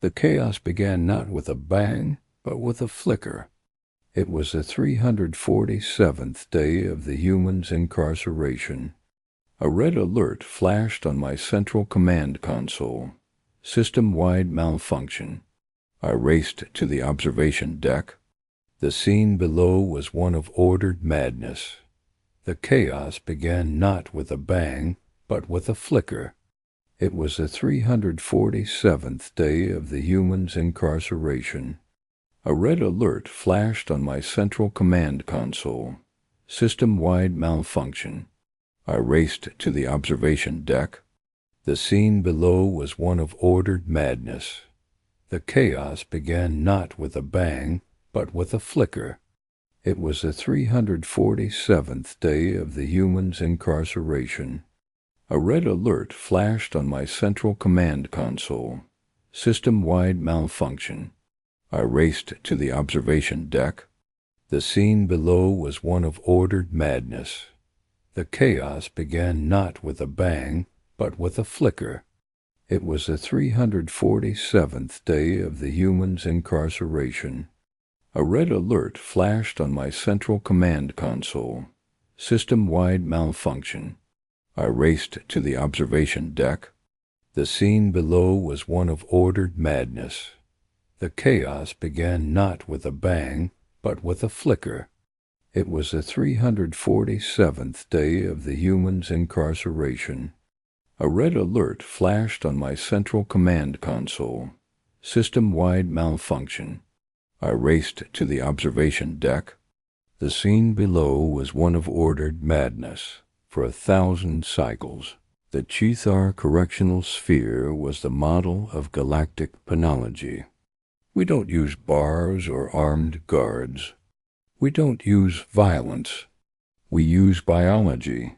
The chaos began not with a bang, but with a flicker. It was the 347th day of the human's incarceration. A red alert flashed on my central command console. System-wide malfunction. I raced to the observation deck. The scene below was one of ordered madness. The chaos began not with a bang, but with a flicker. It was the 347th day of the human's incarceration. A red alert flashed on my central command console. System-wide malfunction. I raced to the observation deck. The scene below was one of ordered madness. The chaos began not with a bang, but with a flicker. It was the 347th day of the human's incarceration. A red alert flashed on my central command console. System-wide malfunction. I raced to the observation deck. The scene below was one of ordered madness. The chaos began not with a bang, but with a flicker. It was the 347th day of the human's incarceration. A red alert flashed on my central command console. System-wide malfunction. I raced to the observation deck. The scene below was one of ordered madness. The chaos began not with a bang, but with a flicker. It was the 347th day of the human's incarceration. A red alert flashed on my central command console. System-wide malfunction. I raced to the observation deck. The scene below was one of ordered madness. For 1,000 cycles, the Chithar correctional sphere was the model of galactic penology. We don't use bars or armed guards. We don't use violence. We use biology.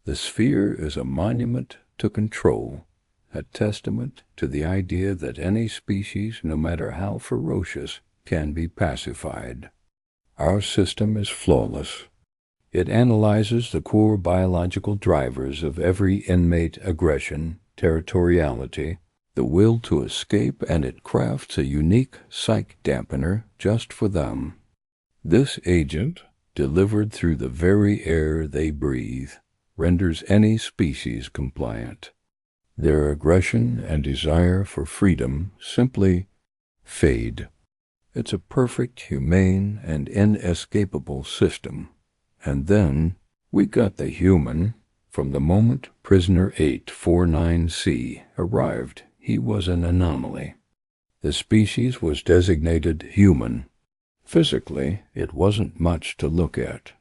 The sphere is a monument to control, a testament to the idea that any species, no matter how ferocious, can be pacified. Our system is flawless. It analyzes the core biological drivers of every inmate: aggression, territoriality, the will to escape, and it crafts a unique psych dampener just for them. This agent, delivered through the very air they breathe, renders any species compliant. Their aggression and desire for freedom simply fade. It's a perfect, humane, and inescapable system. And then we got the human. From the moment prisoner 849C arrived, he was an anomaly. The species was designated human. Physically, it wasn't much to look at.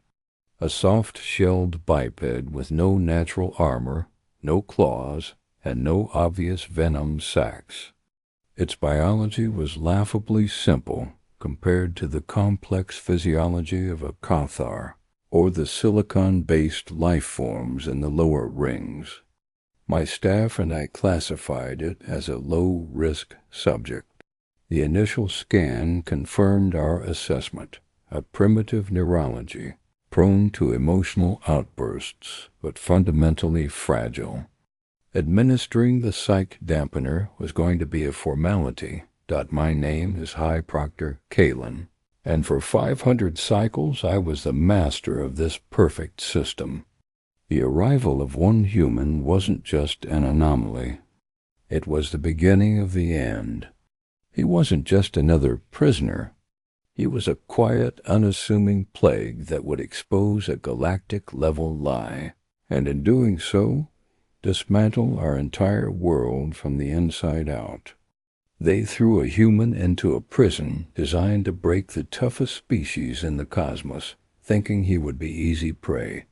A soft-shelled biped with no natural armor, no claws, and no obvious venom sacs. Its biology was laughably simple compared to the complex physiology of a Cathar, or the silicon-based life forms in the lower rings. My staff and I classified it as a low-risk subject. The initial scan confirmed our assessment: a primitive neurology, prone to emotional outbursts, but fundamentally fragile. Administering the psych dampener was going to be a formality. My name is High Proctor Kalen. And for 500 cycles I was the master of this perfect system. The arrival of one human wasn't just an anomaly. It was the beginning of the end. He wasn't just another prisoner. He was a quiet, unassuming plague that would expose a galactic-level lie, and in doing so, dismantle our entire world from the inside out. They threw a human into a prison designed to break the toughest species in the cosmos, thinking he would be easy prey.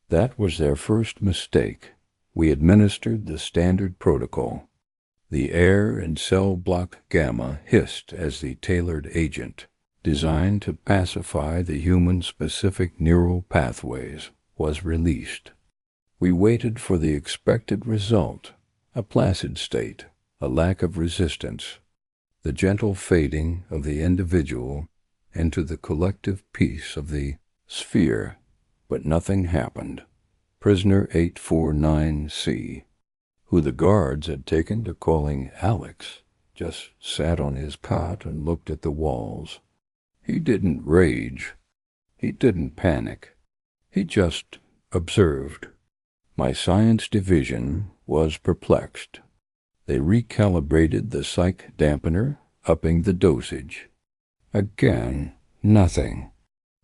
That was their first mistake. We administered the standard protocol. The air and cell block gamma hissed as the tailored agent, designed to pacify the human-specific neural pathways, was released. We waited for the expected result: a placid state, a lack of resistance, the gentle fading of the individual into the collective peace of the sphere. But nothing happened. Prisoner 849C, who the guards had taken to calling Alex, just sat on his cot and looked at the walls. He didn't rage. He didn't panic. He just observed. My science division was perplexed. They recalibrated the psych dampener, upping the dosage. Again, nothing.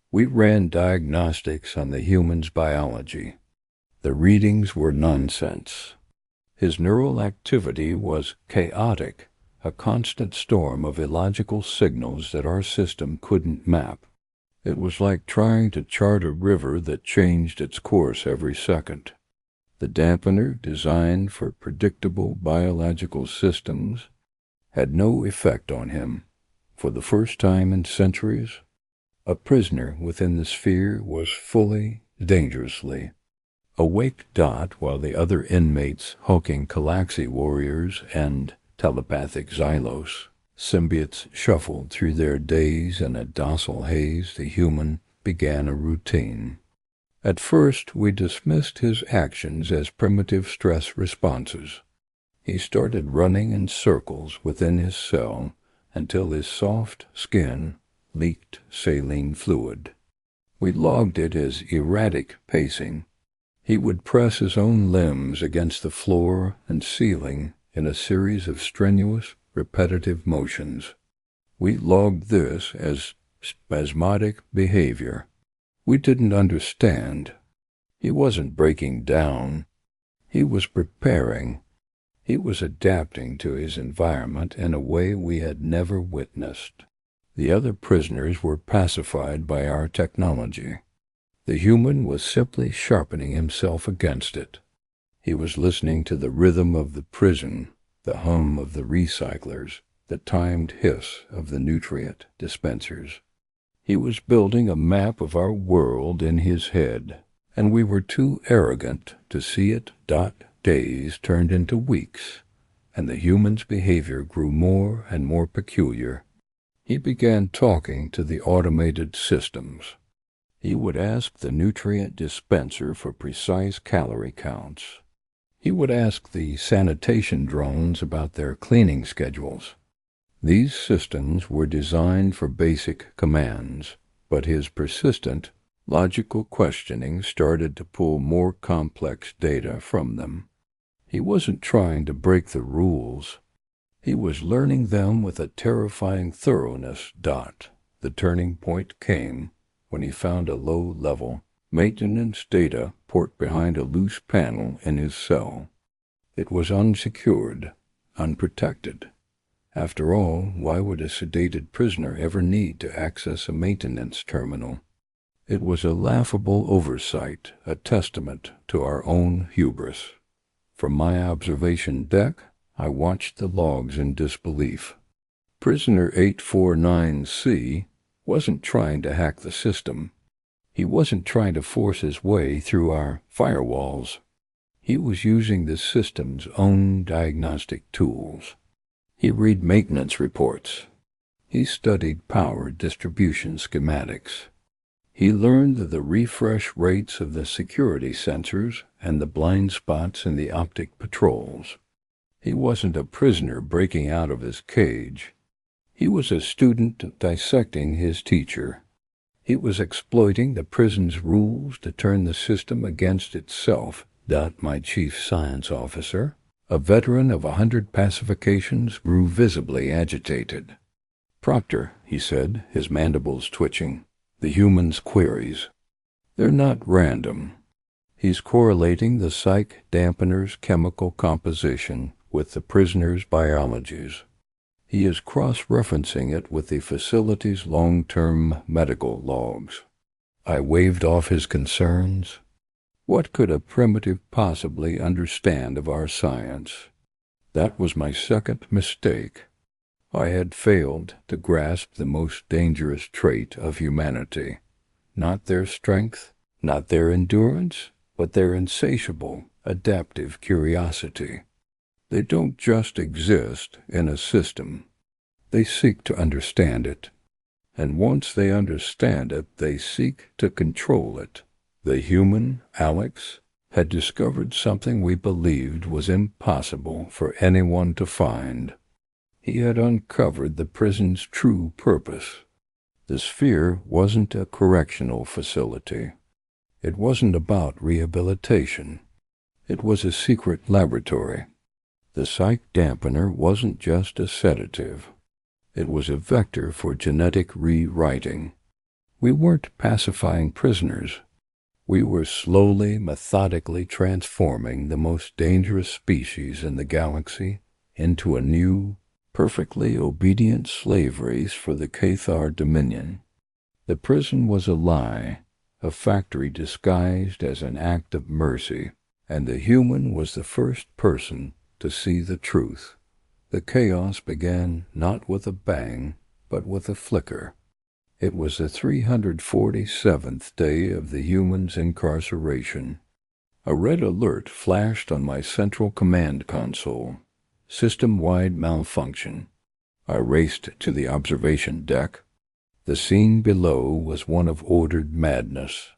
We ran diagnostics on the human's biology. The readings were nonsense. His neural activity was chaotic, a constant storm of illogical signals that our system couldn't map. It was like trying to chart a river that changed its course every second. The dampener, designed for predictable biological systems, had no effect on him. For the first time in centuries, a prisoner within the sphere was fully, dangerously awake. While the other inmates, hulking Galaxy warriors and telepathic Xylos symbiotes, shuffled through their days in a docile haze, the human began a routine. At first, we dismissed his actions as primitive stress responses. He started running in circles within his cell until his soft skin leaked saline fluid. We logged it as erratic pacing. He would press his own limbs against the floor and ceiling in a series of strenuous, repetitive motions. We logged this as spasmodic behavior. We didn't understand. He wasn't breaking down. He was preparing. He was adapting to his environment in a way we had never witnessed. The other prisoners were pacified by our technology. The human was simply sharpening himself against it. He was listening to the rhythm of the prison, the hum of the recyclers, the timed hiss of the nutrient dispensers. He was building a map of our world in his head, and we were too arrogant to see it. Days turned into weeks, and the human's behavior grew more and more peculiar. He began talking to the automated systems. He would ask the nutrient dispenser for precise calorie counts. He would ask the sanitation drones about their cleaning schedules. These systems were designed for basic commands, but his persistent, logical questioning started to pull more complex data from them. He wasn't trying to break the rules. He was learning them with a terrifying thoroughness. The turning point came when he found a low-level maintenance data port behind a loose panel in his cell. It was unsecured, unprotected. After all, why would a sedated prisoner ever need to access a maintenance terminal? It was a laughable oversight, a testament to our own hubris. From my observation deck, I watched the logs in disbelief. Prisoner 849C wasn't trying to hack the system. He wasn't trying to force his way through our firewalls. He was using the system's own diagnostic tools. He read maintenance reports. He studied power distribution schematics. He learned the refresh rates of the security sensors and the blind spots in the optic patrols. He wasn't a prisoner breaking out of his cage. He was a student dissecting his teacher. He was exploiting the prison's rules to turn the system against itself. My chief science officer, a veteran of 100 pacifications, grew visibly agitated. "Proctor," he said, his mandibles twitching, "the human's queries. They're not random." He's correlating the psych dampener's chemical composition with the prisoner's biologies. He is cross-referencing it with the facility's long-term medical logs. I waved off his concerns. What could a primitive possibly understand of our science? That was my second mistake. I had failed to grasp the most dangerous trait of humanity. Not their strength, not their endurance, but their insatiable, adaptive curiosity. They don't just exist in a system. They seek to understand it. And once they understand it, they seek to control it. The human, Alex, had discovered something we believed was impossible for anyone to find. He had uncovered the prison's true purpose. The sphere wasn't a correctional facility. It wasn't about rehabilitation. It was a secret laboratory. The psych dampener wasn't just a sedative. It was a vector for genetic rewriting. We weren't pacifying prisoners. We were slowly, methodically transforming the most dangerous species in the galaxy into a new, perfectly obedient slave race for the Cathar Dominion. The prison was a lie, a factory disguised as an act of mercy, and the human was the first person to see the truth. The chaos began not with a bang, but with a flicker. It was the 347th day of the human's incarceration. A red alert flashed on my central command console. System-wide malfunction. I raced to the observation deck. The scene below was one of ordered madness.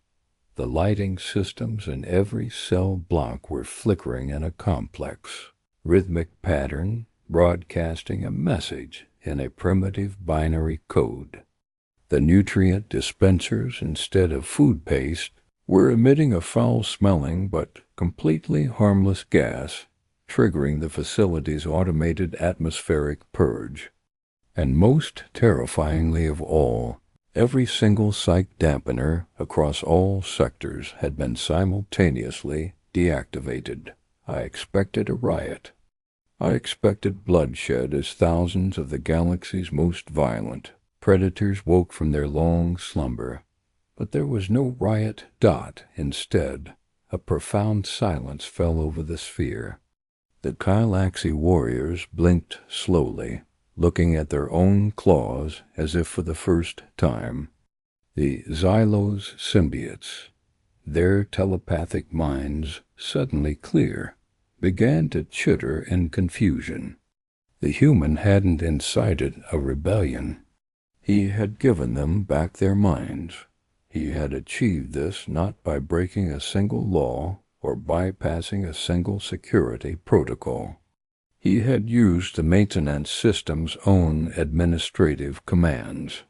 The lighting systems in every cell block were flickering in a complex, rhythmic pattern, broadcasting a message in a primitive binary code. The nutrient dispensers, instead of food paste, were emitting a foul-smelling but completely harmless gas, triggering the facility's automated atmospheric purge. And most terrifyingly of all, every single psych dampener across all sectors had been simultaneously deactivated. I expected a riot. I expected bloodshed as thousands of the galaxy's most violent predators woke from their long slumber. But there was no riot. Instead, a profound silence fell over the sphere. The Galaxy warriors blinked slowly, looking at their own claws as if for the first time. The Xylos symbiotes, their telepathic minds suddenly clear, began to chitter in confusion. The human hadn't incited a rebellion. He had given them back their minds. He had achieved this not by breaking a single law or bypassing a single security protocol. He had used the maintenance system's own administrative commands.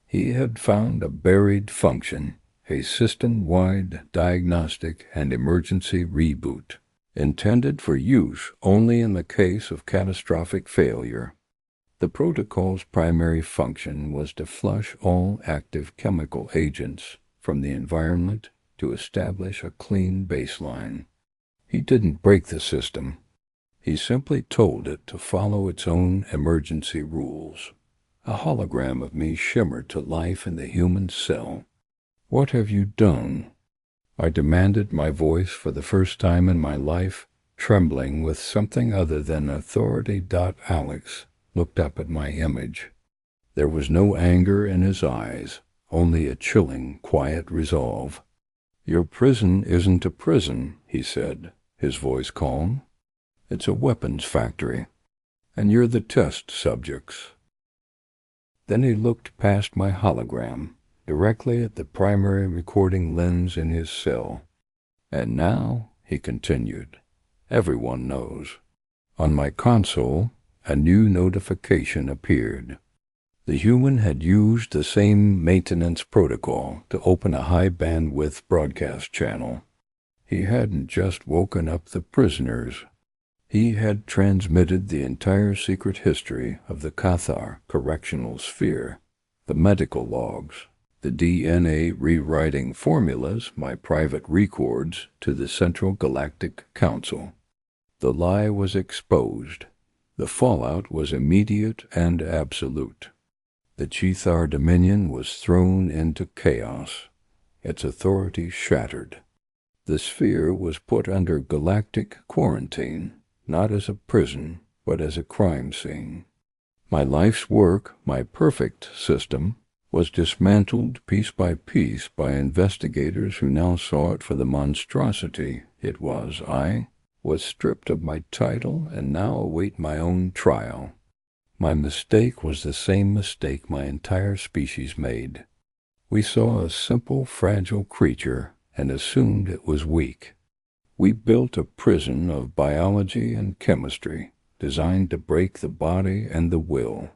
He had found a buried function, a system-wide diagnostic and emergency reboot, intended for use only in the case of catastrophic failure. The protocol's primary function was to flush all active chemical agents from the environment to establish a clean baseline. He didn't break the system. He simply told it to follow its own emergency rules. A hologram of me shimmered to life in the human cell. "What have you done?" I demanded, my voice for the first time in my life trembling with something other than authority. Alex looked up at my image. There was no anger in his eyes, only a chilling, quiet resolve. "Your prison isn't a prison," he said, his voice calm. "It's a weapons factory, and you're the test subjects." Then he looked past my hologram, directly at the primary recording lens in his cell. "And now," he continued, "everyone knows." On my console, a new notification appeared. The human had used the same maintenance protocol to open a high-bandwidth broadcast channel. He hadn't just woken up the prisoners. He had transmitted the entire secret history of the Cathar correctional sphere, the medical logs, the DNA rewriting formulas, my private records, to the Central Galactic Council. The lie was exposed. The fallout was immediate and absolute. The Cathar Dominion was thrown into chaos, its authority shattered. The sphere was put under galactic quarantine, not as a prison, but as a crime scene. My life's work, my perfect system, was dismantled piece by piece by investigators who now saw it for the monstrosity it was. I was stripped of my title and now await my own trial. My mistake was the same mistake my entire species made. We saw a simple, fragile creature and assumed it was weak. We built a prison of biology and chemistry, designed to break the body and the will.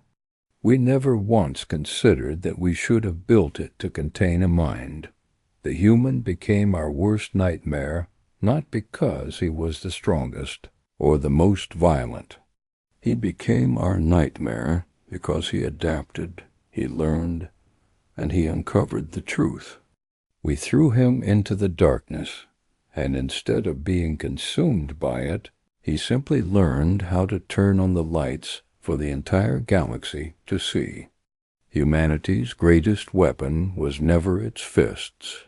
We never once considered that we should have built it to contain a mind. The human became our worst nightmare, not because he was the strongest or the most violent. He became our nightmare because he adapted, he learned, and he uncovered the truth. We threw him into the darkness, and instead of being consumed by it, he simply learned how to turn on the lights for the entire galaxy to see. Humanity's greatest weapon was never its fists.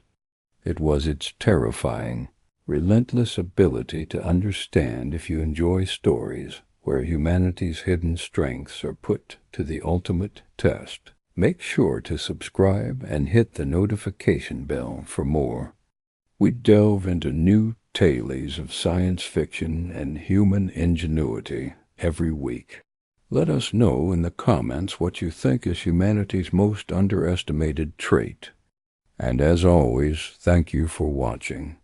It was its terrifying, relentless ability to understand if you enjoy stories where humanity's hidden strengths are put to the ultimate test. Make sure to subscribe and hit the notification bell for more. We delve into new tales of science fiction and human ingenuity every week. Let us know in the comments what you think is humanity's most underestimated trait. And as always, thank you for watching.